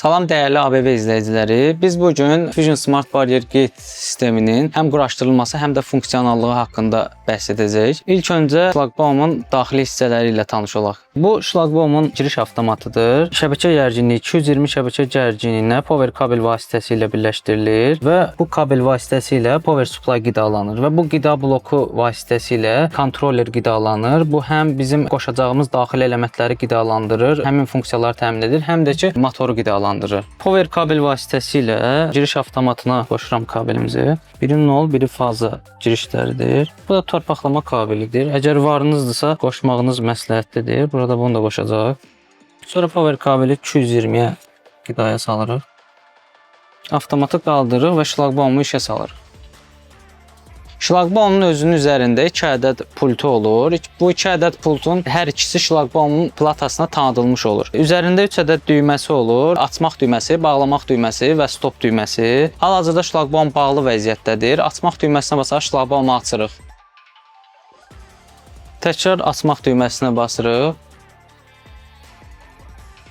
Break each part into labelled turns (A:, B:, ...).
A: Salam dəyərli ABB izləyiciləri. Biz bu gün Fusion Smart Barrier Gate sisteminin həm quraşdırılması, həm də funksionallığı haqqında bəhs edəcəyik. İlk öncə şlaqbaumun daxili hissələri ilə tanış olaq. Bu şlaqbaumun giriş avtomatıdır. Şəbəkə gərginliyi 220 şəbəkə gərginliyinə power kabel vasitəsilə birləşdirilir və bu kabel vasitəsilə power supply qidalanır və bu qida bloku vasitəsilə kontroller qidalanır. Bu həm bizim qoşacağımız daxili elementləri qidalandırır, həmin funksiyaları təmin edir, həm də ki motoru qidalandırır. Power kabel vasitəsilə giriş avtomatına qoşuram kabelimizi. Biri nol, biri faza girişləridir. Bu da torpaqlama kabelidir. Əgər varınızdırsa qoşmağınız məsləhətlidir. Burada bunu da qoşacaq. Sonra power kabeli 220-yə qidaya salırıq. Avtomatı qaldırırıq və şlaqbaumu işə salırıq. Şlaqbaumun özünün üzərində 2 ədəd pultu olur. Bu 2 ədəd pultun hər ikisi şlaqbaumun platasına tanıdılmış olur. Üzərində 3 ədəd düyməsi olur. Açmaq düyməsi, bağlamaq düyməsi və stop düyməsi. Hal-hazırda şlaqbaum bağlı vəziyyətdədir. Açmaq düyməsinə basaraq şlaqbaumu açırıq. Təkrar açmaq düyməsinə basırıq.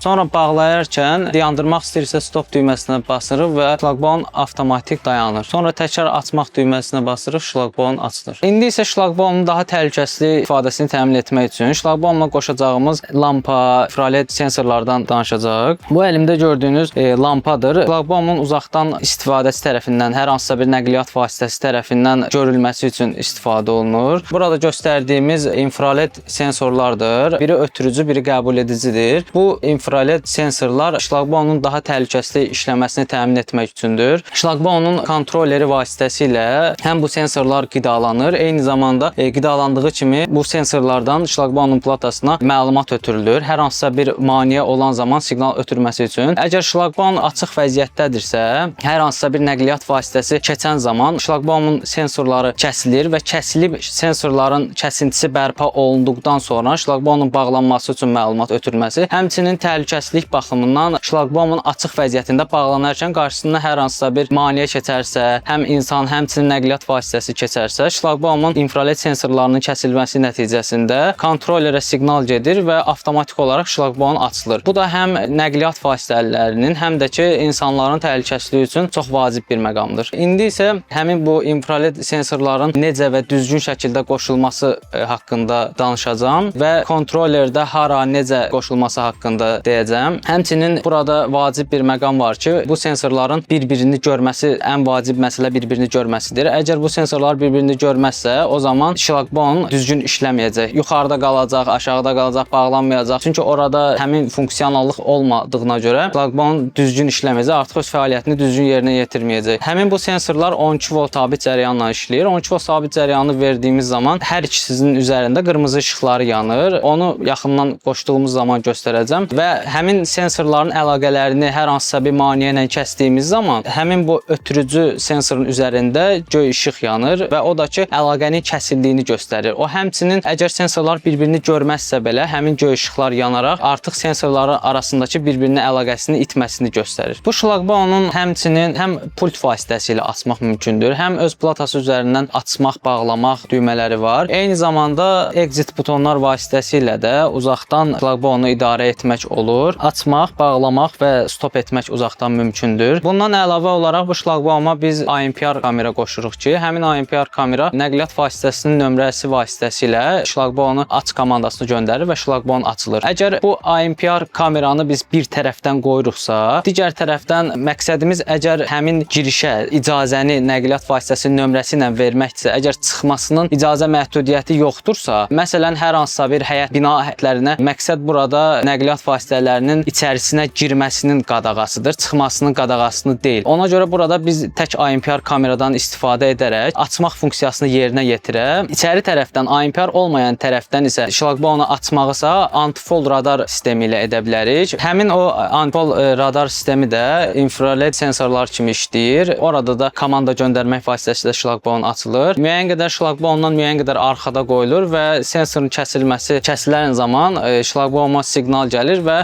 A: Sonra bağlayarkən dayandırmaq istəyirsə stop düyməsinə basırıq və şlaqbaum avtomatik dayanır. Sonra təkrar açmaq düyməsinə basırıq, şlaqbaum açılır. İndi isə şlaqbaumun daha təhlükəsizlik ifadəsini təmin etmək üçün şlaqbaumla qoşacağımız lampa, infrared sensorlardan danışacağıq. Bu əlimdə gördüyünüz lampadır. Şlaqbaumun uzaqdan istifadəsi tərəfindən, hər hansısa bir nəqliyyat vasitəsi tərəfindən görülməsi üçün istifadə olunur. Burada göstərdiyimiz infrared sensorlardır. Biri ötürücü, biri qəbul edicidir. Bu infrared sensorlar şlaqbaumun daha təhlükəsiz işləməsini təmin etmək üçündür. Şlaqbaumun kontrolleri vasitəsilə həm bu sensorlar qidalanır, eyni zamanda qidalandığı kimi bu sensorlardan şlaqbaumun platasına məlumat ötürülür. Hər hansısa bir maneə olan zaman siqnal ötürməsi üçün. Əgər şlaqbaum açıq vəziyyətdədirsə, hər hansısa bir nəqliyyat vasitəsi keçən zaman şlaqbaumun sensorları kəsilir və kəsilib sensorların kəsintisi bərpa olunduqdan sonra şlaqbaumun bağlanması üçün məlumat ötürülməsi, həmçinin təhlükəsizlik baxımından şlaqbaumun açıq vəziyyətində bağlanarkən qarşısında hər hansısa bir maneə keçərsə, həm insan, həmçinin nəqliyyat vasitəsi keçərsə, şlaqbaumun infrared sensorlarının kəsilməsi nəticəsində kontrollerə siqnal gedir və avtomatik olaraq şlaqbaum açılır. Bu da həm nəqliyyat vasitələrinin, həm də ki insanların təhlükəsizliyi üçün çox vacib bir məqamdır. İndi isə həmin bu infrared sensorların necə və düzgün şəkildə qoşulması haqqında danışacağam və kontrollerdə hara, necə qoşulması haqqında deyəcəm. Həmçinin burada vacib bir məqam var ki, bu sensorların bir-birini görməsi, ən vacib məsələ bir-birini görməsidir. Əgər bu sensorlar bir-birini görməzsə, o zaman şlaqbaum düzgün işləməyəcək. Yuxarıda qalacaq, aşağıda qalacaq, bağlanmayacaq. Çünki orada həmin funksionallıq olmadığına görə şlaqbaum düzgün işləməyəcək, artıq öz fəaliyyətini düzgün yerinə yetirməyəcək. Həmin bu sensorlar 12 volt sabit cərəyanla işləyir. 12 volt sabit cərəyanı verdiyimiz zaman hər ikisinin üzərində qırmızı işıqları yanır. Onu yaxından qoşduğumuz zaman göstərəcəm və həmin sensorların əlaqələrini hər hansısa bir maneə ilə kəsdiyimiz zaman həmin bu ötürücü sensorun üzərində göy işıq yanır və o da ki əlaqənin kəsildiyini göstərir. O həmçinin əgər sensorlar bir-birini görməzsə belə həmin göy işıqlar yanaraq artıq sensorların arasındakı bir-birinə əlaqəsini itməsini göstərir. Bu şlaqbaumun həmçinin həm pult vasitəsilə açmaq mümkündür, həm öz platası üzərindən açmaq, bağlamaq düymələri var. Eyni zamanda exit butonlar vasitəsilə də uzaqdan şlaqbaumu idarə etmək olur. Açmaq, bağlamaq və stop etmək uzaqdan mümkündür. Bundan əlavə olaraq bu şlaqbauma biz ANPR kamera qoşuruq ki, həmin ANPR kamera nəqliyyat vasitəsinin nömrəsi vasitəsilə şlaqbaumu aç komandasını göndərir və şlaqbaum açılır. Əgər bu ANPR kameranı biz bir tərəfdən qoyuruqsa, digər tərəfdən məqsədimiz əgər həmin girişə icazəni nəqliyyat vasitəsinin nömrəsi ilə verməkdirsə, əgər çıxmasının icazə məhdudiyyəti yoxdursa, məsələn hər hansısa bir həyət bina həyətlərinə məqsəd burada nəqliyyat vasitələrinin içərisinə girməsinin qadağasıdır, çıxmasının qadağasını deyil. Ona görə burada biz tək ANPR kameradan istifadə edərək açmaq funksiyasını yerinə yetirək. İçəri tərəfdən ANPR olmayan tərəfdən isə şlaqbaumu açmağısa antifol radar sistemi ilə edə bilərik. Həmin o antifol radar sistemi də infrared sensorlar kimi işləyir. Orada da komanda göndərmək vasitəsilə şlaqbaum açılır. Müəyyən qədər şlaqbaumdan müəyyən qədər arxada qoyulur və sensorun kəsilən zaman şlaqbauma siqnal gəlir və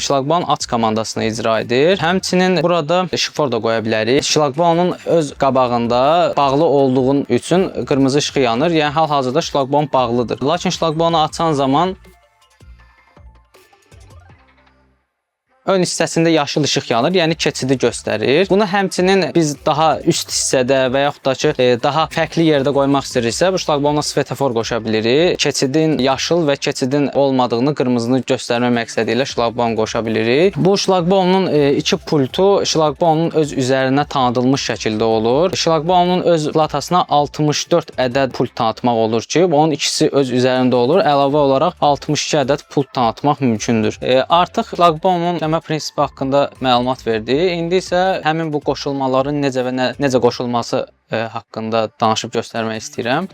A: şlaqbaum aç komandasını icra edir. Həmçinin burada şifor da qoya bilərik. Şlaqbaumun öz qabağında bağlı olduğun üçün qırmızı işıq yanır. Yəni hal-hazırda şlaqbaum bağlıdır. Lakin şlaqbaumu açan zaman ön hissəsində yaşıl işıq yanır, yəni keçidi göstərir. Bunu həmçinin biz daha üst hissədə və yaxud da ki, daha fərqli yerdə qoymaq istəyiriksə, bu şlaqbaumla svetofor qoşa bilirik. Keçidin yaşıl və keçidin olmadığını, qırmızını göstərmək məqsədi ilə şlaqbaum qoşa bilirik. Bu şlaqbaumun iki pultu şlaqbaumun öz üzərinə tanıdılmış şəkildə olur. Şlaqbaumun öz platasına 64 ədəd pult tanıtmaq olur ki, onun ikisi öz üzərində olur. Əlavə olaraq 62 ədəd pult tanıtmaq mümkündür. Artıq şlaqbaumun işləmə prinsipi haqqında məlumat verdi. İndi isə həmin bu qoşulmaların necə qoşulması haqqında danışıb göstərmək istəyirəm.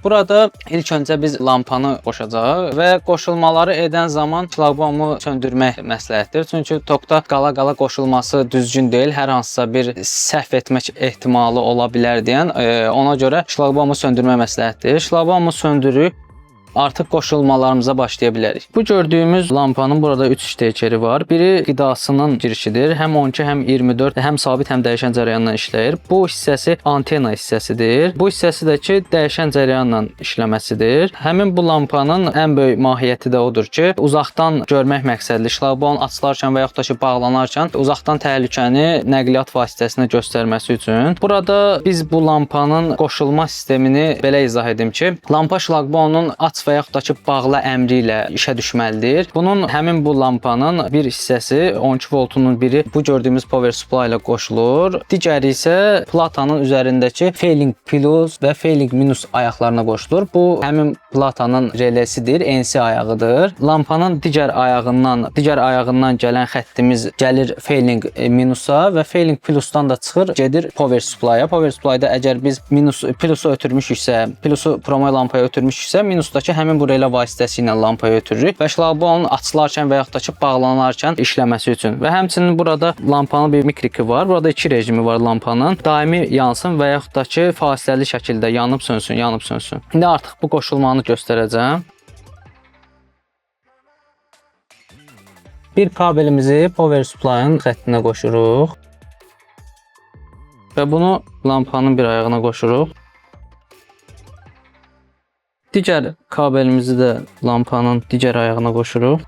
A: Burada ilk öncə biz lampanı qoşacağıq və qoşulmaları edən zaman şlaqbaumu söndürmək məsləhətdir. Çünki tokda qala-qala qoşulması düzgün deyil. Hər hansısa bir səhv etmək ehtimalı ola bilər deyən ona görə şlaqbaumu söndürmək məsləhətdir. Şlaqbaumu söndürüb artıq qoşulmalarımıza başlaya bilərik. Bu gördüyümüz lampanın burada 3 ştekeri var. Biri qidasının girişidir. Həm 12, həm 24, həm sabit, həm dəyişən cərəyanla işləyir. Bu hissəsi antena hissəsidir. Bu hissəsi də ki, dəyişən cərəyanla işləməsidir. Həmin bu lampanın ən böyük mahiyyəti də odur ki, uzaqdan görmək məqsədli şlaqbaum açılarkən və yaxud da ki, bağlanarkən uzaqdan təhlükəni nəqliyyat vasitəsinə göstərməsi üçün. Burada biz bu lampanın qoşulma sistemini belə izah edim ki, lampa şlaqbaumun aç və yaxud da ki, bağla əmri ilə işə düşməlidir. Bunun həmin bu lampanın bir hissəsi 12 voltunun biri bu gördüyümüz power supply ilə qoşulur. Digəri isə platanın üzərindəki failing plus və failing minus ayaqlarına qoşulur. Bu həmin platanın relesidir, NC ayağıdır. Lampanın digər ayağından gələn xəttimiz gəlir failing minusa və failing plusdan da çıxır, gedir power supply-a. Power supply-da əgər biz plusu ötürmüşüksə, plusu promo lampaya ötürmüşüksə, minusdakı həmin bu relə vasitəsilə lampaya ötürürük və şlaqbaumun açılarkən və yaxud da ki, bağlanarkən işləməsi üçün. Və həmçinin burada lampanın bir mikriki var. Burada iki rejimi var lampanın. Daimi yansın və yaxud da ki, fasiləli şəkildə yanıb sönsün, yanıb sönsün. İndi artıq bu qoşulmanı göstərəcəm. Bir kabelimizi power supply-ın xəttinə qoşuruq və bunu lampanın bir ayağına qoşuruq. Digər kabelimizi də lampanın digər ayağına qoşuruq.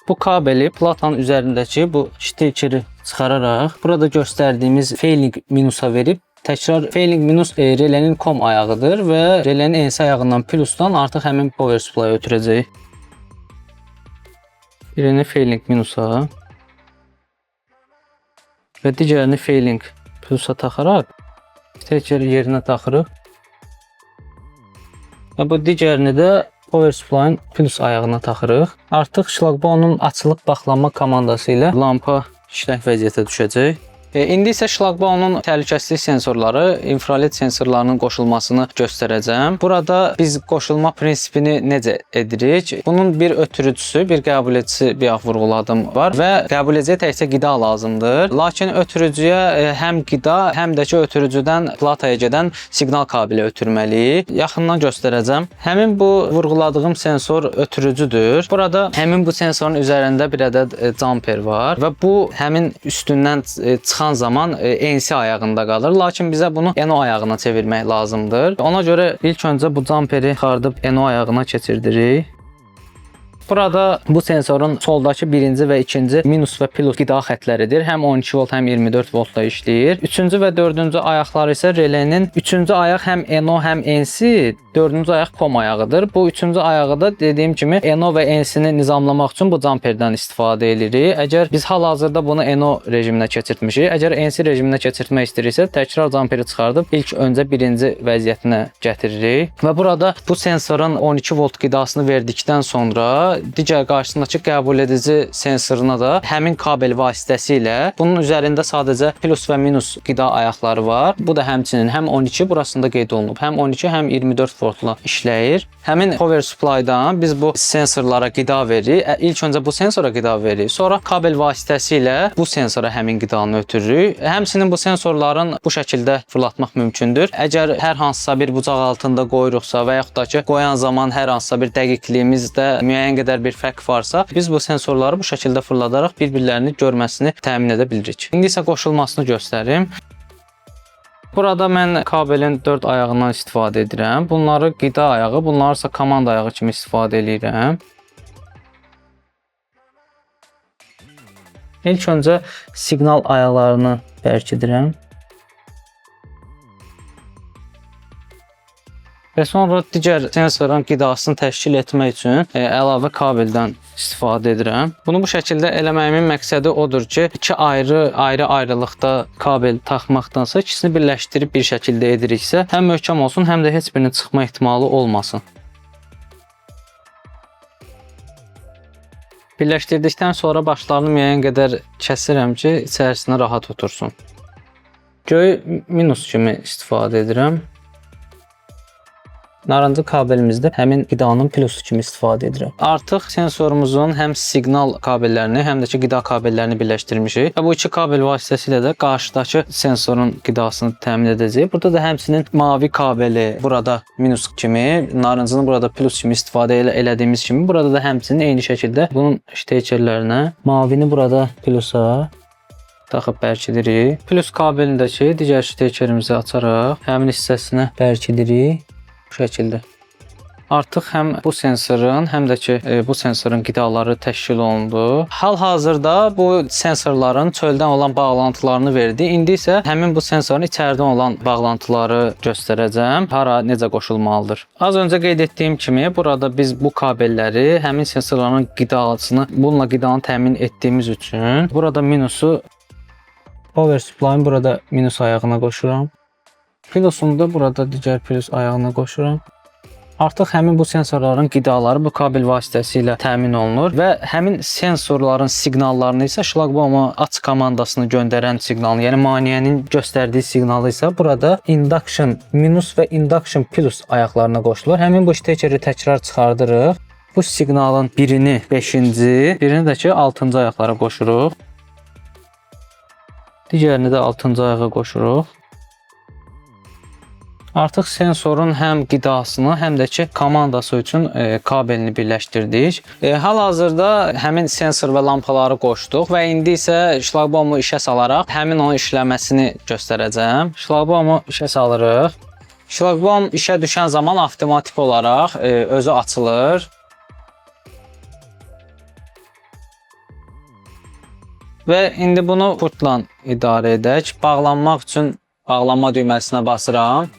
A: Bu kabeli platanın üzərindəki bu ştekeri çıxararaq burada göstərdiyimiz failing minusa verib təkrar failing minus relənin com ayağıdır və relənin NC ayağından plusdan artıq həmin power supply ötürəcək. Birini failing minusa və digərini failing plusa taxaraq ştekeri yerinə taxırıq. Və bu digərini də power supply-ın plus ayağına taxırıq. Artıq şlaqbaumun açılıb bağlanma komandası ilə lampa işlək vəziyyətə düşəcək. İndi isə şlaqbaumun təhlükəsizlik sensorları, infrared sensorlarının qoşulmasını göstərəcəm. Burada biz qoşulma prinsipini necə edirik? Bunun bir ötürücüsü, bir qəbul edicisi bayaq vurğuladım var və qəbul ediciyə təkcə qida lazımdır. Lakin ötürücüyə həm qida, həm də ki, ötürücüdən plataya gedən siqnal kabeli ötürməliyik. Yaxından göstərəcəm. Həmin bu vurğuladığım sensor ötürücüdür. Burada həmin bu sensorun üzərində bir ədəd jumper var və bu həmin üstündən çıxan zaman NC ayağında qalır. Lakin bizə bunu NO ayağına çevirmək lazımdır. Ona görə ilk öncə bu jumperi çıxardıb NO ayağına keçirdirik. Burada bu sensorun soldakı birinci və ikinci minus və plus qida xətləridir. Həm 12 volt, həm 24 voltla işləyir. Üçüncü və dördüncü ayaqları isə relənin üçüncü ayaq həm NO, həm NC, dördüncü ayaq com ayağıdır. Bu üçüncü ayağı da dediyim kimi NO və NC-ni nizamlamaq üçün bu jumperdən istifadə edirik. Əgər biz hal-hazırda bunu NO rejiminə keçirtmişik, əgər NC rejiminə keçirtmək istəyiriksə, təkrar jumperi çıxardıb ilk öncə birinci vəziyyətinə gətiririk. Və burada bu sensorun 12 volt qidasını verdikdən sonra digər qarşısındakı qəbul edici sensoruna da həmin kabel vasitəsilə bunun üzərində sadəcə plus və minus qida ayaqları var. Bu da həmçinin həm 12 burasında qeyd olunub, həm 12, həm 24 voltla işləyir. Həmin power supply-dan biz bu sensorlara qida veririk. İlk öncə bu sensora qida veririk. Sonra kabel vasitəsilə bu sensora həmin qidanı ötürürük. Həmçinin bu sensorların bu şəkildə fırlatmaq mümkündür. Əgər hər hansısa bir bucaq altında qoyuruqsa və yaxud da ki, qoyan zaman hər hansısa bir dəqiqliyimizdə müəyyən qədər bir fərq varsa, biz bu sensorları bu şəkildə fırladaraq bir-birlərini görməsini təmin edə bilirik. İndi isə qoşulmasını göstərim. Burada mən kabelin 4 ayağından istifadə edirəm. Bunları qida ayağı, bunları isə komanda ayağı kimi istifadə edirəm. İlk öncə siqnal ayaqlarını bərkidirəm. Və sonra digər sensorun qidasını təşkil etmək üçün əlavə kabeldən istifadə edirəm. Bunu bu şəkildə eləməyimin məqsədi odur ki, iki ayrı-ayrılıqda kabel taxmaqdansa ikisini birləşdirib bir şəkildə ediriksə, həm möhkəm olsun, həm də heç birinin çıxma ehtimalı olmasın. Birləşdirdikdən sonra başlarını müəyyən qədər kəsirəm ki, içərisinə rahat otursun. Göy minus kimi istifadə edirəm. Narıncı kabelimizdə həmin qidanın plusu kimi istifadə edirəm. Artıq sensorumuzun həm siqnal kabellərini, həm də ki qida kabellərini birləşdirmişik. Və bu iki kabel vasitəsilə də qarşıdakı sensorun qidasını təmin edəcəyik. Burada da həmçinin mavi kabeli burada minus kimi, narıncını burada plus kimi istifadə elədiyimiz kimi, burada da həmçinin eyni şəkildə bunun şteykerlərinə mavini burada plusa taxıb bərkidirik. Plus kabelindəki digər şteykerimizi açaraq həmin hissəsinə bərkidirik. Bu şəkildə. Artıq həm bu sensorun, həm də ki bu sensorun qidaları təşkil olundu. Hal-hazırda bu sensorların çöldən olan bağlantılarını verdi. İndi isə həmin bu sensorun içəridən olan bağlantıları göstərəcəm. Hara, necə qoşulmalıdır. Az öncə qeyd etdiyim kimi, burada biz bu kabelləri həmin sensorların bununla qidanı təmin etdiyimiz üçün burada minusu power supply-ın burada minus ayağına qoşuram. Plusunu da burada digər plus ayağına qoşuram. Artıq həmin bu sensorların qidaları bu kabel vasitəsilə təmin olunur və həmin sensorların siqnallarını isə şlaqbauma aç komandasını göndərən siqnalını, yəni maneənin göstərdiyi siqnalı isə burada induction minus və induction plus ayaqlarına qoşulur. Həmin bu ştekeri təkrar çıxardırıq. Bu siqnalın birini 5-ci, birini də ki 6-cı ayaqlara qoşuruq. Digərini də 6-cı ayağa qoşuruq. Artıq sensorun həm qidasını, həm də ki komandası üçün kabelini birləşdirdik. Hal-hazırda həmin sensor və lampaları qoşduq və indi isə şlaqbaumu işə salaraq həmin onun işləməsini göstərəcəm. Şlaqbaumu işə salırıq. Şlaqbaum işə düşən zaman avtomatik olaraq özü açılır. Və indi bunu pultla idarə edək. Bağlanmaq üçün bağlanma düyməsinə basıram.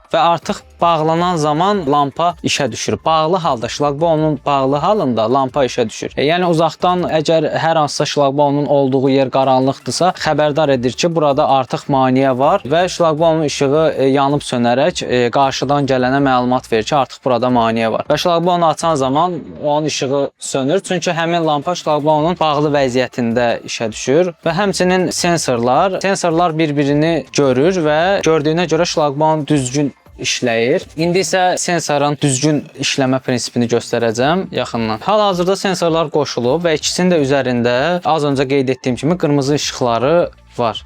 A: Və artıq bağlanan zaman lampa işə düşür. Bağlı halda, şlaqbaumun bağlı halında lampa işə düşür. Yəni uzaqdan əgər hər hansısa şlaqbaumun olduğu yer qaranlıqdırsa, xəbərdar edir ki, burada artıq maneə var və şlaqbaumun işığı yanıb sönərək qarşıdan gələnə məlumat verir ki, artıq burada maneə var. Və şlaqbaunu açan zaman onun işığı sönür. Çünki həmin lampa şlaqbaumun bağlı vəziyyətində işə düşür. Və həmçinin sensorlar bir-birini görür və gördüyünə görə şlaqbaun düzgün işləyir. İndi isə sensorun düzgün işləmə prinsipini göstərəcəm yaxından. Hal-hazırda sensorlar qoşulub və ikisinin də üzərində az öncə qeyd etdiyim kimi qırmızı işıqları var.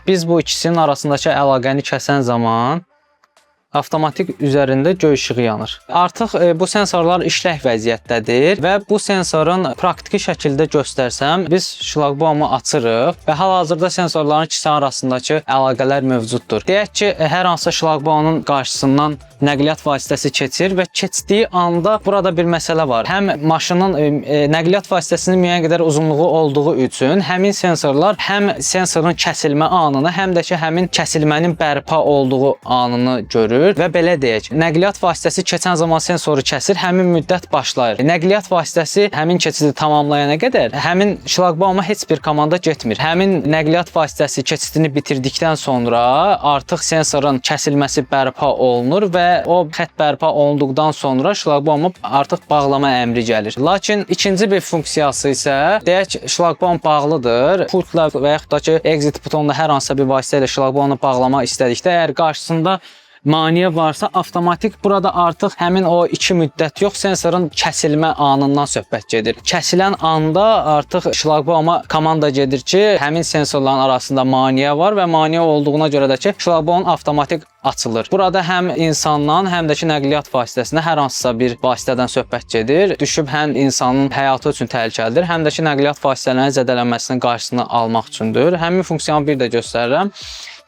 A: Biz bu ikisinin arasındakı əlaqəni kəsən zaman avtomatik üzərində göy işığı yanır. Artıq bu sensorlar işlək vəziyyətdədir və bu sensorun praktiki şəkildə göstərsəm, biz şlaqbaumu açırıq və hal-hazırda sensorların ikisi arasındakı əlaqələr mövcuddur. Deyək ki, hər hansı şlaqbaumun qarşısından nəqliyyat vasitəsi keçir və keçdiyi anda burada bir məsələ var. Həm maşının nəqliyyat vasitəsinin müəyyən qədər uzunluğu olduğu üçün həmin sensorlar həm sensorun kəsilmə anını, həm də ki, həmin kəsilmənin bərpa olduğu anını görür. Və belə deyək, nəqliyyat vasitəsi keçən zaman sensoru kəsir, həmin müddət başlayır. Nəqliyyat vasitəsi həmin keçidi tamamlayana qədər həmin şlaqbauma heç bir komanda getmir. Həmin nəqliyyat vasitəsi keçidini bitirdikdən sonra artıq sensorun kəsilməsi bərpa olunur və o xətt bərpa olunduqdan sonra şlaqbauma artıq bağlama əmri gəlir. Lakin ikinci bir funksiyası isə deyək şlaqbaum bağlıdır. Pultla və yaxud da ki exit butonla hər hansısa bir vasitə ilə şlaqbaunu bağlamaq istədikdə əgər qarşısında maneə varsa, avtomatik burada artıq həmin o iki müddət yox, sensorun kəsilmə anından söhbət gedir. Kəsilən anda artıq şlaqbauma komanda gedir ki, həmin sensorların arasında maneə var və maneə olduğuna görə də ki, şlaqbaum avtomatik açılır. Burada həm insandan, həm də ki nəqliyyat vasitəsinə hər hansısa bir vasitədən söhbət gedir. Düşüb həm insanın həyatı üçün təhlükəlidir, həm də ki nəqliyyat vasitələrinin zədələnməsinin qarşısını almaq üçündür. Həmin funksiyanı bir də göstərirəm.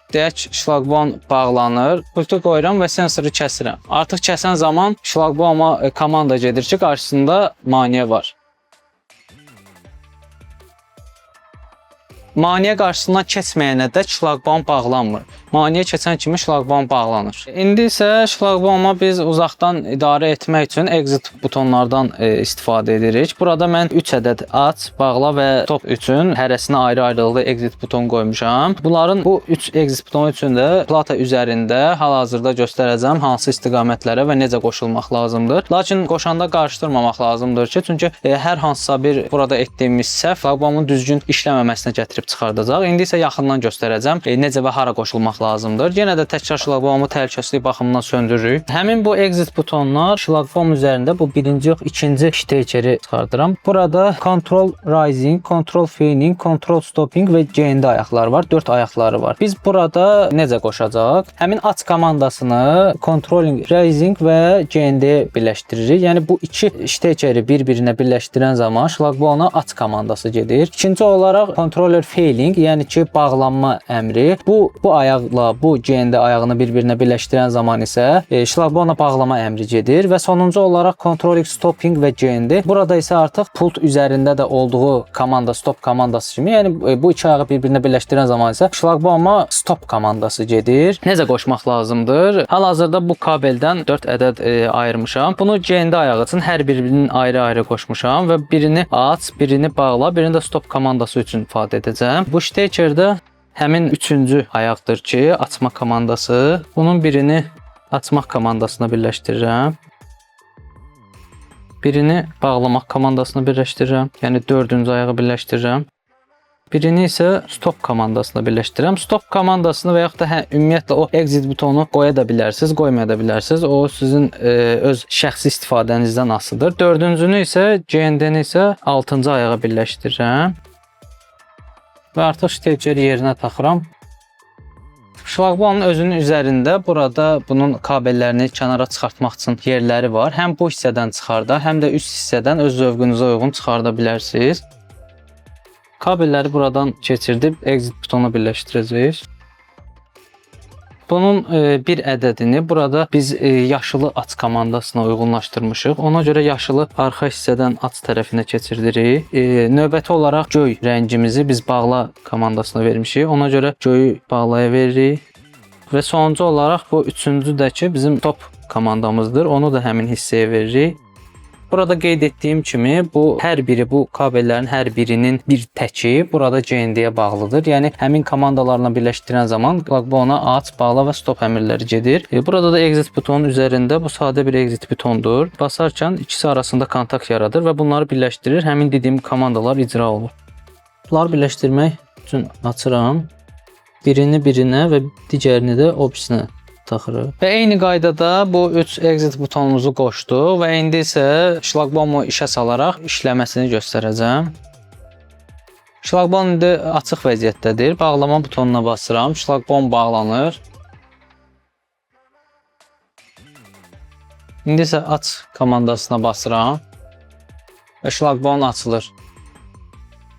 A: Deyək, şlaqbaum bağlanır, pultu qoyuram və sensoru kəsirəm. Artıq kəsən zaman şlaqbauma komanda gedir ki, qarşısında maneə var. maneə qarşısından keçməyənə də şlaqbaum bağlanmır. Maneə keçən kimi şlaqbaum bağlanır. İndi isə şlaqbauma biz uzaqdan idarə etmək üçün exit butonlardan istifadə edirik. Burada mən 3 ədəd aç, bağla və stop üçün hərəsinə ayrı-ayrılıqda exit buton qoymuşam. Bunların bu 3 exit butonu üçün də plata üzərində hal-hazırda göstərəcəm hansı istiqamətlərə və necə qoşulmaq lazımdır. Lakin qoşanda qarışdırmamaq lazımdır ki, çünki hər hansısa bir burada etdiyimiz səhv şlaqbaumun düzgün işləməməsinə gətirib çıxardacaq. İndi isə yaxından göstərəcəm necə və hara qoşulmaq lazımdır. Yenə də təkrar şlaqbaumu təhlükəsizlik baxımından söndürürük. Həmin bu exit butonlar şlaqbaum üzərində bu birinci yox, ikinci ştekeri çıxardıram. Burada control rising, control failing, control stopping və GND ayaqları var. 4 ayaqları var. Biz burada necə qoşacaq? Həmin aç komandasını controlling rising və GND-yə birləşdiririk. Yəni bu iki ştekeri bir-birinə birləşdirən zaman şlaqbauma aç komandası gedir. İkinci olaraq controller failing, yəni ki bağlanma əmri. Bu ayaqla bu GND ayağını bir-birinə birləşdirən zaman isə şlaqbauma bağlama əmri gedir və sonuncu olaraq controlling stopping və GND. Burada isə artıq pult üzərində də olduğu komanda stop komandası kimi, yəni bu iki ayağı bir-birinə birləşdirən zaman isə şlaqbauma stop komandası gedir. Necə qoşmaq lazımdır? Hal-hazırda bu kabeldən 4 ədəd ayırmışam. Bunu GND ayağı üçün hər birinin ayrı-ayrı qoşmuşam və birini aç, birini bağla, birini də stop komandası üçün istifadə edəcəm. Bu ştekerdə həmin üçüncü ayaqdır ki, açma komandası. Bunun birini açmaq komandasına birləşdirirəm. Birini bağlamaq komandasına birləşdirirəm. Yəni dördüncü ayağı birləşdirirəm. Birini isə stop komandasına birləşdirirəm. Stop komandasını və yaxud da ümumiyyətlə o exit butonu qoya da bilərsiniz, qoymaya da bilərsiniz. O sizin öz şəxsi istifadənizdən asılıdır. Dördüncünü isə GND-ni isə 6-cı ayağa birləşdirirəm. Və artıq ştekeri yerinə taxıram. Şlaqbaumun özünün üzərində burada bunun kabellərini kənara çıxartmaq üçün yerləri var. Həm bu hissədən çıxarda, həm də üst hissədən öz zövqünüzə uyğun çıxarda bilərsiniz. Kabelləri buradan keçirdib exit butonu birləşdirəcəyik. Bunun bir ədədini burada biz yaşılı aç komandasına uyğunlaşdırmışıq. Ona görə yaşılı arxa hissədən aç tərəfinə keçirdirik. Növbəti olaraq göy rəngimizi biz bağla komandasına vermişik. Ona görə göyü bağlaya veririk. Və sonuncu olaraq bu üçüncü də ki bizim stop komandamızdır. Onu da həmin hissəyə veririk. Burada qeyd etdiyim kimi hər biri bu kabellərin hər birinin bir təki burada GND-yə bağlıdır. Yəni həmin komandalarla birləşdirən zaman şlaqbauma aç, bağla və stop əmrləri gedir. Burada da exit butonun üzərində bu sadə bir exit butondur. Basarkən ikisi arasında kontakt yaradır və bunları birləşdirir. Həmin dediyim komandalar icra olur. Bunları birləşdirmək üçün açıram. Birini birinə və digərini də o birisinə taxırıq. Və eyni qaydada bu 3 exit butonumuzu qoşduq və indi isə şlaqbaumu işə salaraq işləməsini göstərəcəm. Şlaqbaum indi açıq vəziyyətdədir. Bağlama butonuna basıram. Şlaqbaum bağlanır. İndi isə aç komandasına basıram və şlaqbaum açılır.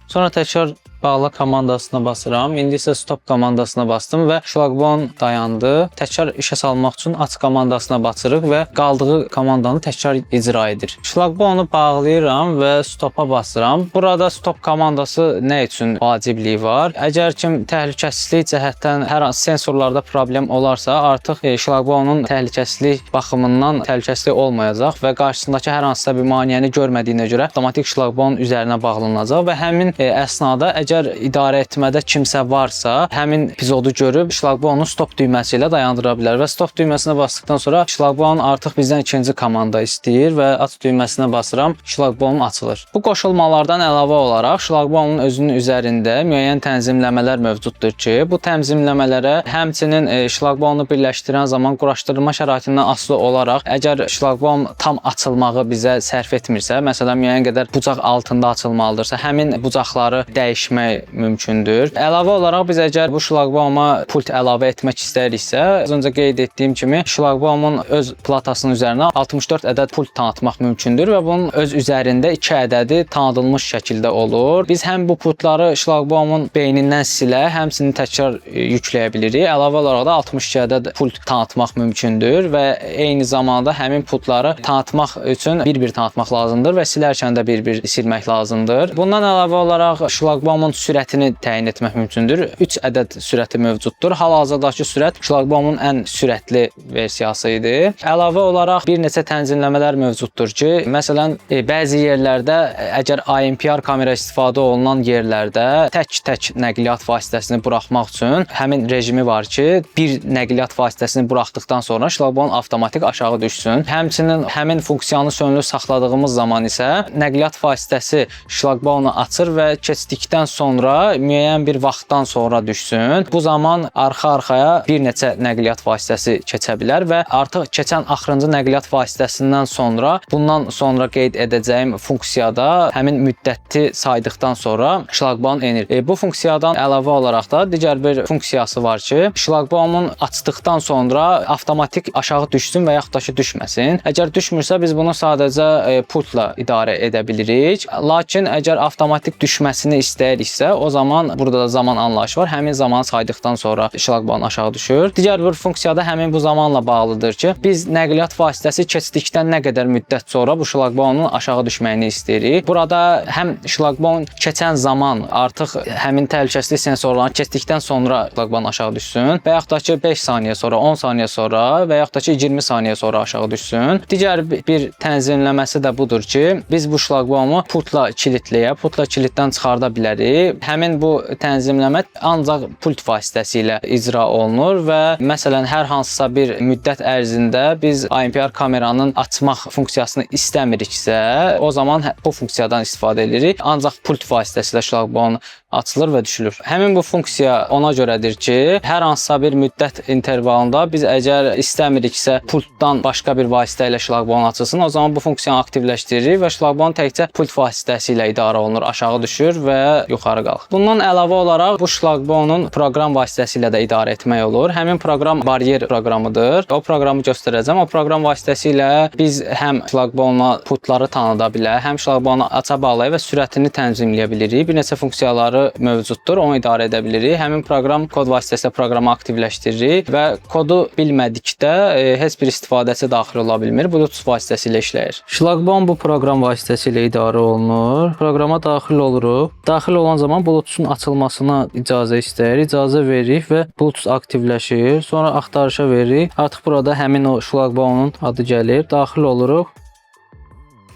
A: Sonra təkrar bağla komandasına basıram. İndi isə stop komandasına bastım və şlaqbaum dayandı. Təkrar işə salmaq üçün aç komandasına basırıq və qaldığı komandanı təkrar icra edir. Şlaqbaumu bağlayıram və stopa basıram. Burada stop komandası nə üçün vacibliyi var? Əgər ki təhlükəsizlik cəhətdən hər hansı sensorlarda problem olarsa, artıq şlaqbaumun təhlükəsizlik baxımından təhlükəsizlik olmayacaq və qarşısındakı hər hansısa bir maneəni görmədiyinə görə avtomatik şlaqbaum üzərinə bağlanacaq və həmin əsnada əgər idarə etmədə kimsə varsa, həmin epizodu görüb şlaqbaumun stop düyməsi ilə dayandıra bilər və stop düyməsinə basdıqdan sonra şlaqbaum artıq bizdən ikinci komanda istəyir və aç düyməsinə basıram, şlaqbaum açılır. Bu qoşulmalardan əlavə olaraq şlaqbaumun özünün üzərində müəyyən tənzimləmələr mövcuddur ki, bu tənzimləmələrə həmçinin şlaqbaumu birləşdirən zaman quraşdırılma şəraitindən asılı olaraq əgər şlaqbaum tam açılmağı bizə sərf etmirsə, məsələn müəyyən qədər bucaq altında açılmalıdırsa, həmin bucaqları dəyişmək mümkündür. Əlavə olaraq biz əgər bu şlaqbauma pult əlavə etmək istəyiriksə, az öncə qeyd etdiyim kimi şlaqbaumun öz platasının üzərinə 64 ədəd pult tanıtmaq mümkündür və bunun öz üzərində 2 ədədi tanıdılmış şəkildə olur. Biz həm bu pultları şlaqbaumun beynindən silə, həmçinin təkrar yükləyə bilirik. Əlavə olaraq da 62 ədəd pult tanıtmaq mümkündür və eyni zamanda həmin pultları tanıtmaq üçün bir-bir tanıtmaq lazımdır və silərkən də bir-bir silmək lazımdır. Bundan əlavə olaraq şlaqbaumun şlaqbaumun sürətini təyin etmək mümkündür. 3 ədəd sürəti mövcuddur. Hal-hazırdakı sürət şlaqbaumun ən sürətli versiyası idi. Əlavə olaraq bir neçə tənzimləmələr mövcuddur ki, məsələn, bəzi yerlərdə əgər IMPR kamera istifadə olunan yerlərdə tək-tək nəqliyyat vasitəsini buraxmaq üçün həmin rejimi var ki, bir nəqliyyat vasitəsini buraxdıqdan sonra şlaqbaun avtomatik aşağı düşsün. Həmçinin həmin funksiyanı sönülü saxladığımız zaman isə nəqliyyat vasitəsi şlaqbaunu açır və keçdikdən sonra müəyyən bir vaxtdan sonra düşsün. Bu zaman arxa-arxaya bir neçə nəqliyyat vasitəsi keçə bilər və artıq keçən axırıncı nəqliyyat vasitəsindən sonra bundan sonra qeyd edəcəyim funksiyada həmin müddəti saydıqdan sonra şlaqbaun enir. Bu funksiyadan əlavə olaraq da digər bir funksiyası var ki, şlaqbaumun açdıqdan sonra avtomatik aşağı düşsün və yaxud da ki düşməsin. Əgər düşmürsə biz bunu sadəcə pultla idarə edə bilirik. Lakin əgər avtomatik düşməsini istəyiriksə, o zaman burada da zaman anlayışı var. Həmin zamanı saydıqdan sonra şlaqbaun aşağı düşür. Digər bir funksiyada həmin bu zamanla bağlıdır ki, biz nəqliyyat vasitəsi keçdikdən nə qədər müddət sonra bu şlaqbaunun aşağı düşməyini istəyirik. Burada həm şlaqbaun keçən zaman artıq həmin təhlükəsizlik sensorlarını keçdikdən sonra şlaqbaun aşağı düşsün və yaxud da ki 5 saniyə sonra, 10 saniyə sonra və yaxud da ki 20 saniyə sonra aşağı düşsün. Digər bir tənzimləməsi də budur ki, biz bu şlaqbaunu pultla kilitləyə, pultla kilitdən çıxarda bilərik. Həmin bu tənzimləmə ancaq pult vasitəsilə icra olunur və məsələn hər hansısa bir müddət ərzində biz IMPR kameranın açmaq funksiyasını istəmiriksə, o zaman bu funksiyadan istifadə edirik. Ancaq pult vasitəsilə şlaqbaun açılır və düşülür. Həmin bu funksiya ona görədir ki, hər hansısa bir müddət intervalında biz əgər istəmiriksə pultdan başqa bir vasitə ilə şlaqbaun açılsın, o zaman bu funksiyanı aktivləşdiririk və şlaqbaun təkcə pult vasitəsilə idarə olunur, aşağı düşür və yuxarı qalxır. Bundan əlavə olaraq bu şlaqbaunun proqram vasitəsilə də idarə etmək olur. Həmin proqram baryer proqramıdır. O proqramı göstərəcəm. O proqram vasitəsilə biz həm şlaqbaunla pultları tanıda bilər, həm şlaqbaunu aça bağlaya və sürətini tənzimləyə bilirik. Bir neçə funksiyaları mövcuddur, onu idarə edə bilirik. Həmin proqram kod vasitəsilə proqramı aktivləşdiririk və kodu bilmədikdə heç bir istifadəçi daxil ola bilmir. Bluetooth vasitəsilə işləyir. Şlaqbaun bu proqram vasitəsilə idarə olunur. Proqrama daxil oluruq. Daxil olan zaman Bluetoothun açılmasına icazə istəyir. İcazə veririk və Bluetooth aktivləşir. Sonra axtarışa veririk. Artıq burada həmin o şlaqbaunun adı gəlir. Daxil oluruq.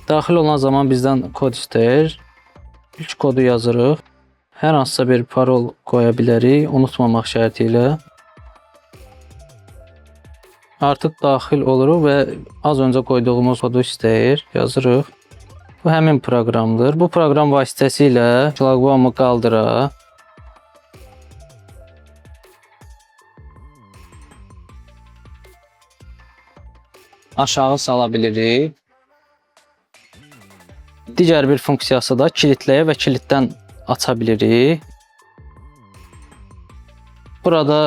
A: Daxil olan zaman bizdən kod istəyir. İlk kodu yazırıq. Hər hansısa bir parol qoya bilərik, unutmamaq şərti ilə. Artıq daxil oluruq və az öncə qoyduğumuz kodu istəyir, yazırıq. Bu həmin proqramdır. Bu proqram vasitəsilə şlaqbaumu qaldıraq. Aşağı sala bilirik. Digər bir funksiyası da kilitləyə və kilitdən aça bilirik. Burada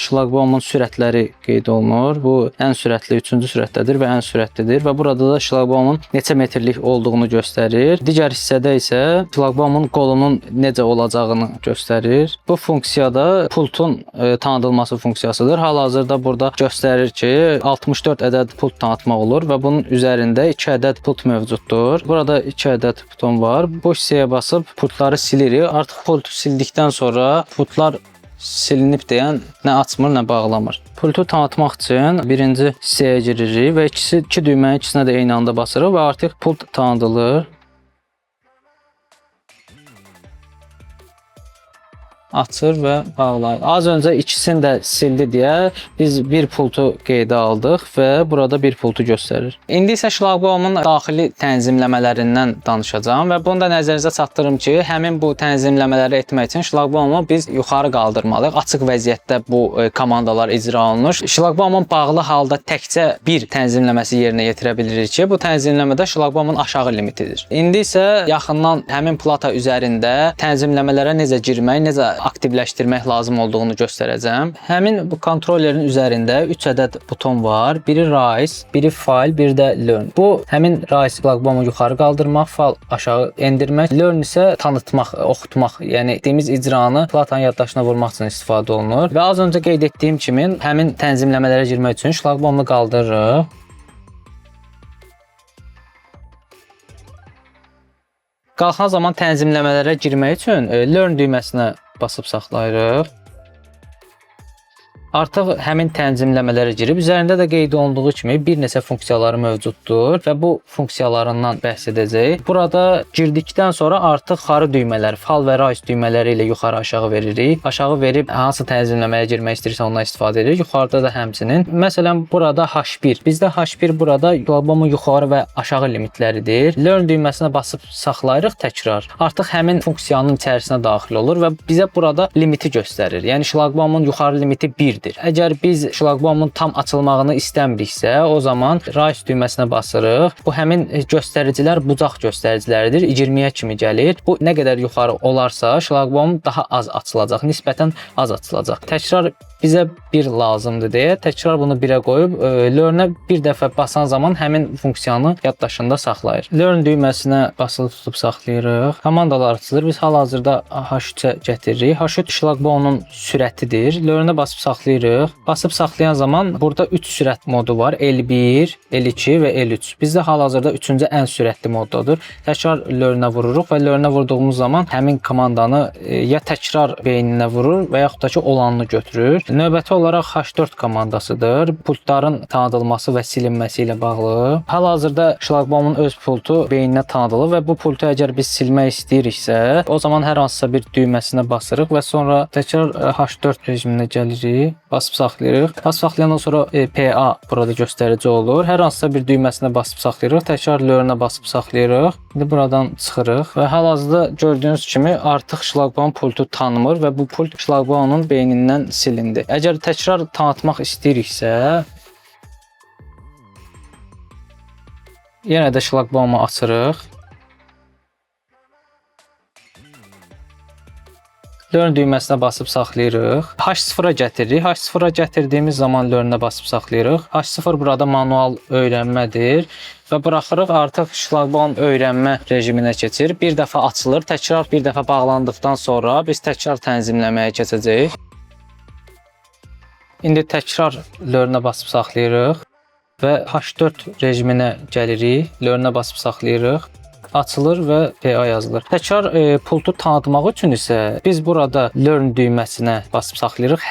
A: şlaqbaumun sürətləri qeyd olunur. Bu ən sürətli 3-cü sürətdədir və ən sürətlidir və burada da şlaqbaumun neçə metrlik olduğunu göstərir. Digər hissədə isə şlaqbaumun qolunun necə olacağını göstərir. Bu funksiyada pultun tanıdılması funksiyasıdır. Hal-hazırda burada göstərir ki, 64 ədəd pult tanıtmaq olur və bunun üzərində 2 ədəd pult mövcuddur. Burada 2 ədəd buton var. Bu hissəyə basıb pultları silirik. Artıq pultu sildikdən sonra pultlar silinib deyən nə açmır, nə bağlamır. Pultu tanıtmaq üçün birinci hissəyə giririk və iki düymənin ikisinə də eyni anda basırıq və artıq pult tanıdılır. Açır və bağlayır. Az öncə ikisini də sildi deyə biz bir pultu qeydə aldıq və burada bir pultu göstərir. İndi isə şlaqbaumun daxili tənzimləmələrindən danışacağam və bunu da nəzərinizə çatdırım ki, həmin bu tənzimləmələri etmək üçün şlaqbaumu biz yuxarı qaldırmalıyıq. Açıq vəziyyətdə bu komandalar icra olunur. Şlaqbaumun bağlı halda təkcə bir tənzimləməsi yerinə yetirə bilirik ki, bu tənzimləmədə şlaqbaumun aşağı limitidir. İndi isə yaxından həmin plata üzərində tənzimləmələrə necə girmək, necə aktivləşdirmək lazım olduğunu göstərəcəm. Həmin bu kontrollerin üzərində 3 ədəd buton var. Biri Rise, biri File, biri də Learn. Bu həmin Rise şlaqbaumu yuxarı qaldırmaq, File aşağı endirmək, Learn isə tanıtmaq, oxutmaq, yəni etdiyimiz icranı platanın yaddaşına vurmaq üçün istifadə olunur. Və az öncə qeyd etdiyim kimi həmin tənzimləmələrə girmək üçün şlaqbaumunu qaldırırıq. Qalxan zaman tənzimləmələrə girmək üçün Learn düyməsinə basıb saxlayırıq. Artıq həmin tənzimləmələrə girib, üzərində də qeyd olunduğu kimi bir neçə funksiyaları mövcuddur və bu funksiyalarından bəhs edəcəyik. Burada girdikdən sonra artıq xarı düymələri, fal və rise düymələri ilə yuxarı aşağı veririk. Aşağı verib hansı tənzimləməyə girmək istəyirsə ondan istifadə edirik. Yuxarıda da həmçinin. Məsələn, burada H1. Bizdə H1 burada şlaqbaumun yuxarı və aşağı limitləridir. Learn düyməsinə basıb saxlayırıq təkrar. Artıq həmin funksiyanın içərisinə daxil olur və bizə burada limiti göstərir. Yəni şlaqbaumun yuxarı limiti 1-dir. Əgər biz şlaqbaumun tam açılmağını istəmiriksə, o zaman rise düyməsinə basırıq. Bu həmin göstəricilər bucaq göstəriciləridir. 20-yə kimi gəlir. Bu nə qədər yuxarı olarsa, şlaqbaum daha az açılacaq, nisbətən az açılacaq. Təkrar bizə 1 lazımdır deyə təkrar bunu 1-ə qoyub Learn-ə bir dəfə basan zaman həmin funksiyanı yaddaşında saxlayır. Learn düyməsinə basılı tutub saxlayırıq. Komandalar açılır. Biz hal-hazırda H3-ə gətiririk. H3 şlaqbaumun sürətidir. Learn-ə basıb saxlayırıq. Basıb saxlayan zaman burada 3 sürət modu var. L1, L2 və L3. Bizdə hal-hazırda 3-cü ən sürətli moddadır. Təkrar Learn-ə vururuq və Learn-ə vurduğumuz zaman həmin komandanı ya təkrar beyninə vurur və yaxud da ki olanını götürür. Növbəti olaraq H4 komandasıdır. Pultların tanıdılması və silinməsi ilə bağlı. Hal-hazırda şlaqbaumun öz pultu beyninə tanıdılır və bu pultu əgər biz silmək istəyiriksə, o zaman hər hansısa bir düyməsinə basırıq və sonra təkrar H4 rejiminə gəlirik. Basıb saxlayırıq. Basıb saxlayandan sonra PA burada göstərici olur. Hər hansısa bir düyməsinə basıb saxlayırıq. Təkrar Learn-ə basıb saxlayırıq. İndi buradan çıxırıq və hal-hazırda gördüyünüz kimi artıq şlaqbaum pultu tanımır və bu pult şlaqbaumun beynindən silindi. Əgər təkrar tanıtmaq istəyiriksə, yenə də şlaqbaumu açırıq. Learn düyməsinə basıb saxlayırıq. H0-a gətiririk. H0-a gətirdiyimiz zaman Learn-ə basıb saxlayırıq. H0 burada manual öyrənmədir və buraxırıq. Artıq şlaqbaum öyrənmə rejiminə keçir. Bir dəfə açılır, təkrar bir dəfə bağlandıqdan sonra biz təkrar tənzimləməyə keçəcəyik. İndi təkrar Learn-ə basıb saxlayırıq və H4 rejiminə gəlirik. Learn-ə basıb saxlayırıq. Açılır və PA yazılır. Təkrar pultu tanıtmaq üçün isə biz burada Learn düyməsinə basıb saxlayırıq.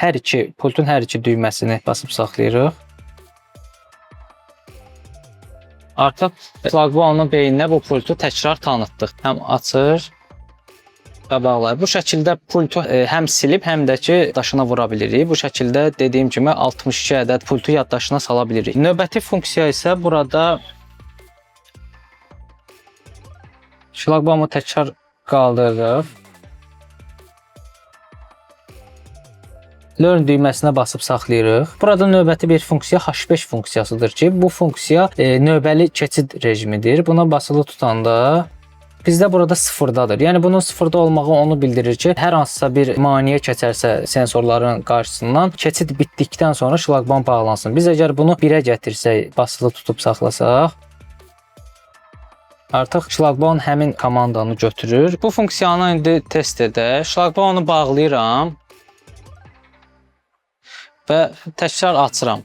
A: Pultun hər iki düyməsini basıb saxlayırıq. Artıq şlaqbaumun beyninə bu pultu təkrar tanıtdıq. Həm açır və bağlayır. Bu şəkildə pultu həm silib, həm də ki daşına vura bilirik. Bu şəkildə dediyim kimi 62 ədəd pultu yaddaşına sala bilirik. Növbəti funksiya isə burada şlaqbaumu təkrar qaldırırıq. Learn düyməsinə basıb saxlayırıq. Burada növbəti bir funksiya H5 funksiyasıdır ki, bu funksiya növbəli keçid rejimidir. Buna basılı tutanda bizdə burada sıfırdadır. Yəni bunun sıfırda olmağı onu bildirir ki, hər hansısa bir maneə keçərsə sensorların qarşısından keçid bitdikdən sonra şlaqbaum bağlansın. Biz əgər bunu 1-ə gətirsək, basılı tutub saxlasaq, artıq şlaqbaum həmin komandanı götürür. Bu funksiyanı indi test edək. Şlaqbaumu bağlayıram və təkrar açıram.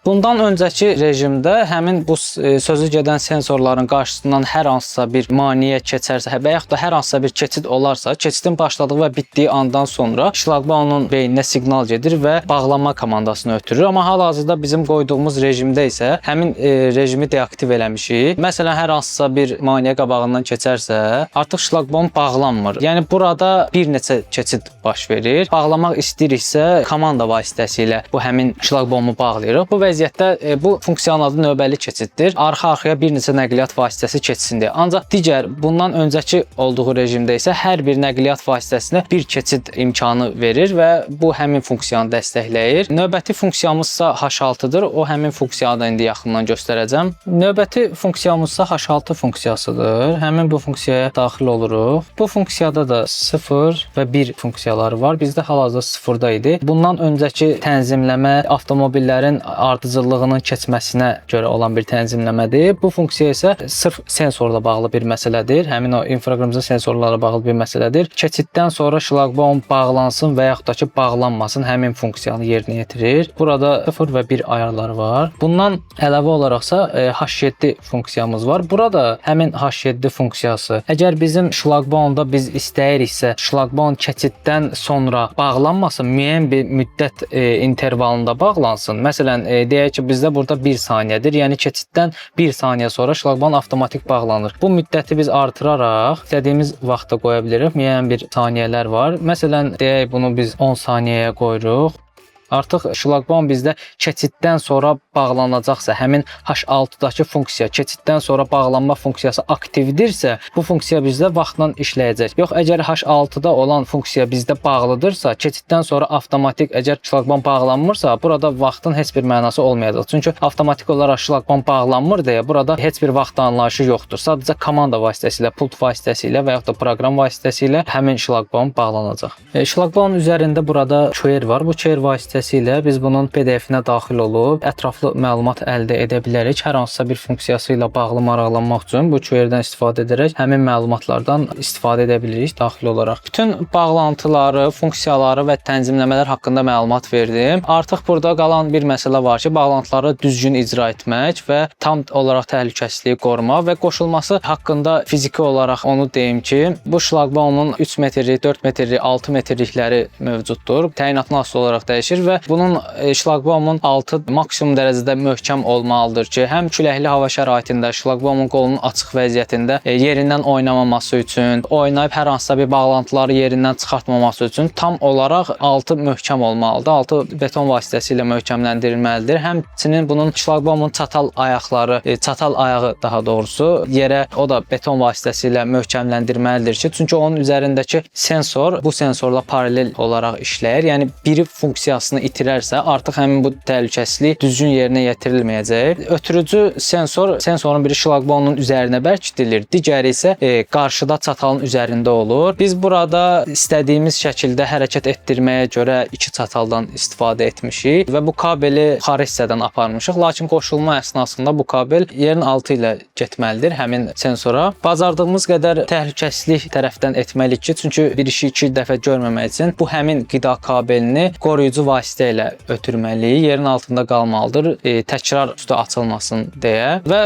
A: Bundan öncəki rejimdə həmin bu sözü gedən sensorların qarşısından hər hansısa bir maneə keçərsə və yaxud da hər hansısa bir keçid olarsa, keçidin başladığı və bitdiyi andan sonra şlaqbaumun beyninə siqnal gedir və bağlanma komandasını ötürür. Amma hal-hazırda bizim qoyduğumuz rejimdə isə həmin rejimi deaktiv eləmişik. Məsələn, hər hansısa bir maneə qabağından keçərsə, artıq şlaqbaum bağlanmır. Yəni burada bir neçə keçid baş verir. Bağlamaq istəyiriksə, komanda vasitəsilə bu həmin şlaqbaumu bağlayırıq. Bu vəziyyətdə bu funksiyanın adı növbəli keçiddir. Arxa-arxaya bir neçə nəqliyyat vasitəsi keçsin deyə. Ancaq digər bundan öncəki olduğu rejimdə isə hər bir nəqliyyat vasitəsinə bir keçid imkanı verir və bu həmin funksiyanı dəstəkləyir. Növbəti funksiyamızsa H6-dır. O həmin funksiyanı da indi yaxından göstərəcəm. Növbəti funksiyamızsa H6 funksiyasıdır. Həmin bu funksiyaya daxil oluruq. Bu funksiyada da 0 və 1 funksiyaları var. Bizdə hal-hazırda 0-da idi. Bundan öncəki tənzimləmə avtomobillərin ardıcıllığının keçməsinə görə olan bir tənzimləmədir. Bu funksiya isə sırf sensorla bağlı bir məsələdir. Həmin o infraqırmızı sensorlarla bağlı bir məsələdir. Keçiddən sonra şlaqbaum bağlansın və yaxud da ki, bağlanmasın, həmin funksiyanı yerinə yetirir. Burada 0 və 1 ayarları var. Bundan əlavə olaraqsa H7 funksiyamız var. Burada həmin H7 funksiyası, əgər bizim şlaqbaumda biz istəyiriksə, şlaqbaum keçiddən sonra bağlanmasın, müəyyən bir müddət intervalında bağlansın. Məsələn, deyək ki, bizdə burada 1 saniyədir. Yəni keçiddən 1 saniyə sonra şlaqbaum avtomatik bağlanır. Bu müddəti biz artıraraq istədiyimiz vaxta qoya bilirik. Müəyyən bir saniyələr var. Məsələn, deyək bunu biz 10 saniyəyə qoyuruq. Artıq şlaqbaum bizdə keçiddən sonra bağlanacaqsa, həmin H6-dakı funksiya keçiddən sonra bağlanma funksiyası aktivdirsə, bu funksiya bizdə vaxtla işləyəcək. Yox, əgər H6-da olan funksiya bizdə bağlıdırsa, keçiddən sonra avtomatik, əgər şlaqbaum bağlanmırsa, burada vaxtın heç bir mənası olmayacaq. Çünki avtomatik olaraq şlaqbaum bağlanmır deyə burada heç bir vaxt anlayışı yoxdur. Sadəcə komanda vasitəsilə, pult vasitəsilə və yaxud da proqram vasitəsilə həmin şlaqbaum bağlanacaq. Şlaqbaumun üzərində burada QR var. Bu QR vasitəsilə biz bunun PDF-nə daxil olub ətraflı məlumat əldə edə bilərik. Hər hansısa bir funksiyası ilə bağlı maraqlanmaq üçün bu QR-dən istifadə edərək həmin məlumatlardan istifadə edə bilirik daxil olaraq. Bütün bağlantıları, funksiyaları və tənzimləmələr haqqında məlumat verdim. Artıq burada qalan bir məsələ var ki, bağlantıları düzgün icra etmək və tam olaraq təhlükəsizliyi qorumaq və qoşulması haqqında fiziki olaraq onu deyim ki, bu şlaqbaumun 3 metrlik, 4 metrlik, 6 metrlikləri mövcuddur. Təyinatına asılı olaraq dəyişir və bunun şlaqbaumun altı maksimum dərəcədə möhkəm olmalıdır ki, həm küləkli hava şəraitində şlaqbaumun qolunun açıq vəziyyətində yerindən oynamaması üçün, oynayıb hər hansısa bir bağlantıları yerindən çıxartmaması üçün tam olaraq altı möhkəm olmalıdır. Altı beton vasitəsilə möhkəmləndirilməlidir. Həmçinin bunun şlaqbaumun çatal ayaqları, çatal ayağı daha doğrusu yerə o da beton vasitəsilə möhkəmləndirməlidir ki, çünki onun üzərindəki sensor bu sensorla paralel olaraq işləyir. Yəni biri funksiyasını itirərsə, artıq həmin bu təhlükəsizlik düzgün yerinə yetirilməyəcək. Ötürücü sensorun biri şlaqbaumun üzərinə bərkidilir, digəri isə qarşıda çatalın üzərində olur. Biz burada istədiyimiz şəkildə hərəkət etdirməyə görə iki çataldan istifadə etmişik və bu kabeli xaric hissədən aparmışıq. Lakin qoşulma əsnasında bu kabel yerin altı ilə getməlidir həmin sensora. Bacardığımız qədər təhlükəsizlik tərəfdən etməliyik ki, çünki bir işi iki dəfə görməmək üçün bu həmin qida kabelini qoruyucu vasitə ilə ötürməliyik. Yerin altında qalmalıdır, təkrar üstü açılmasın deyə. Və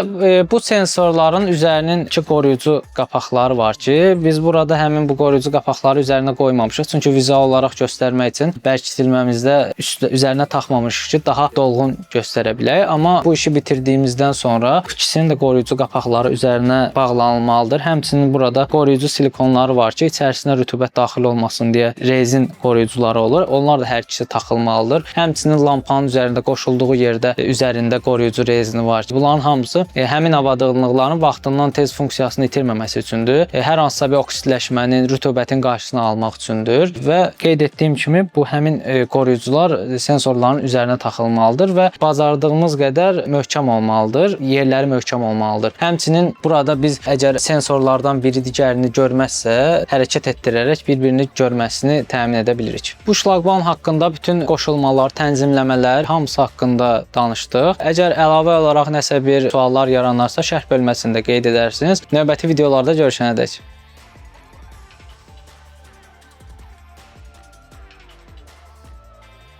A: bu sensorların üzərinin iki qoruyucu qapaqları var ki, biz burada həmin bu qoruyucu qapaqları üzərinə qoymamışıq. Çünki vizual olaraq göstərmək üçün bərkitdilməmizdə üzərinə taxmamışıq ki, daha dolğun göstərə bilək. Amma bu işi bitirdiyimizdən sonra ikisinin də qoruyucu qapaqları üzərinə bağlanılmalıdır. Həmçinin burada qoruyucu silikonları var ki, içərisinə rütubət daxil olmasın deyə rezin qoruyucuları olur. Onlar da hər ikisi taxılmalıdır. Həmçinin lampanın üzərində qoşulduğu yerdə üzərində qoruyucu rezini var ki, bunların hamısı həmin avadlıqların vaxtından tez funksiyasını itirməməsi üçündür. Hər hansısa bir oksidləşmənin, rütubətin qarşısını almaq üçündür və qeyd etdiyim kimi bu həmin qoruyucular sensorların üzərinə taxılmalıdır və bacardığımız qədər möhkəm olmalıdır, yerləri möhkəm olmalıdır. Həmçinin burada biz əgər sensorlardan biri digərini görməzsə, hərəkət etdirərək bir-birini görməsini təmin edə bilirik. Bu şlaqbaum haqqında bütün qoşulmalar, tənzimləmələr hamısı haqqında danışdıq. Əgər əlavə olaraq nəsə bir suallar yaranarsa şərh bölməsində qeyd edərsiniz. Növbəti videolarda görüşənədək.